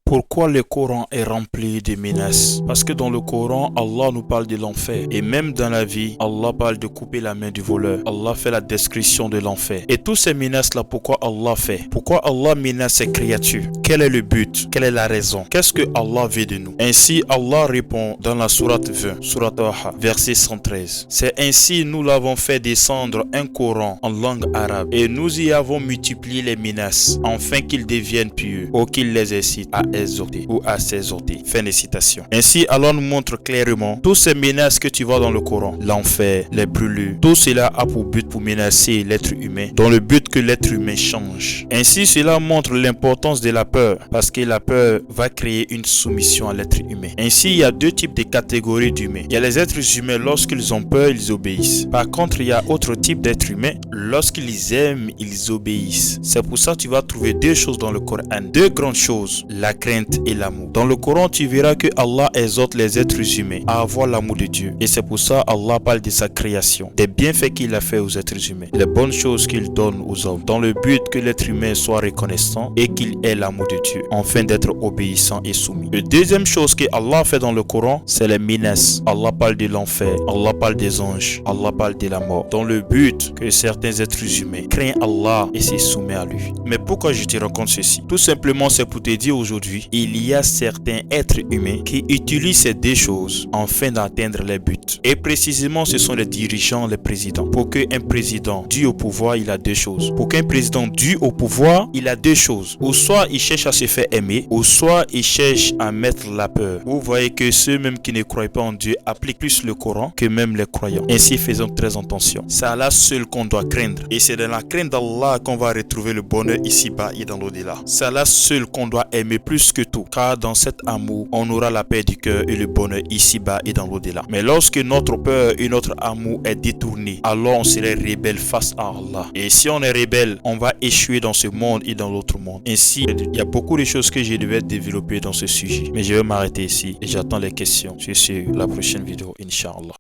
Pourquoi le Coran est rempli de menaces? Parce que dans le Coran, Allah nous parle de l'enfer. Et même dans la vie, Allah parle de couper la main du voleur. Allah fait la description de l'enfer. Et tous ces menaces-là, pourquoi Allah fait? Pourquoi Allah menace ses créatures? Quel est le but? Quelle est la raison? Qu'est-ce que Allah veut de nous? Ainsi, Allah répond dans la sourate 20, sourate Taha, verset 113. C'est ainsi nous l'avons fait descendre un Coran en langue arabe. Et nous y avons multiplié les menaces, afin qu'ils deviennent pieux, ou qu'ils les incitent à exhorter ou à s'exhorter. Fin de citation. Ainsi, Allah nous montre clairement toutes ces menaces que tu vois dans le Coran, l'enfer, les brûlures, tout cela a pour but pour menacer l'être humain, dans le but que l'être humain change. Ainsi, cela montre l'importance de la peur, parce que la peur va créer une soumission à l'être humain. Ainsi, il y a deux types de catégories d'humains. Il y a les êtres humains, lorsqu'ils ont peur, ils obéissent. Par contre, il y a autre type d'êtres humains, lorsqu'ils aiment, ils obéissent. C'est pour ça que tu vas trouver deux choses dans le Coran, deux grandes choses, la crainte et l'amour. Dans le Coran, tu verras que Allah exhorte les êtres humains à avoir l'amour de Dieu. Et c'est pour ça Allah parle de sa création, des bienfaits qu'il a fait aux êtres humains, les bonnes choses qu'il donne aux hommes, dans le but que l'être humain soit reconnaissant et qu'il ait l'amour de Dieu, afin d'être obéissant et soumis. La deuxième chose que Allah fait dans le Coran, c'est les menaces. Allah parle de l'enfer, Allah parle des anges, Allah parle de la mort, dans le but que certains êtres humains craignent Allah et se soumettent à lui. Mais pourquoi je te raconte ceci? Tout simplement, c'est pour te dire aujourd'hui, il y a certains êtres humains qui utilisent ces deux choses afin d'atteindre les buts. Et précisément, ce sont les dirigeants, les présidents. Pour qu'un président dû au pouvoir, il a deux choses. Pour qu'un président dû au pouvoir, il a deux choses. Ou soit il cherche à se faire aimer, ou soit il cherche à mettre la peur. Vous voyez que ceux même qui ne croient pas en Dieu appliquent plus le Coran que même les croyants. Ainsi, faisons très attention. C'est à Allah seul qu'on doit craindre. Et c'est dans la crainte d'Allah qu'on va retrouver le bonheur ici-bas et dans l'au-delà. C'est à Allah seul qu'on doit aimer plus que tout. Car dans cet amour, on aura la paix du cœur et le bonheur ici-bas et dans l'au-delà. Mais lorsque notre peur et notre amour est détourné, alors on serait rebelle face à Allah. Et si on est rebelle, on va échouer dans ce monde et dans l'autre monde. Ainsi, il y a beaucoup de choses que je devais développer dans ce sujet. Mais je vais m'arrêter ici et j'attends les questions sur la prochaine vidéo, Inch'Allah.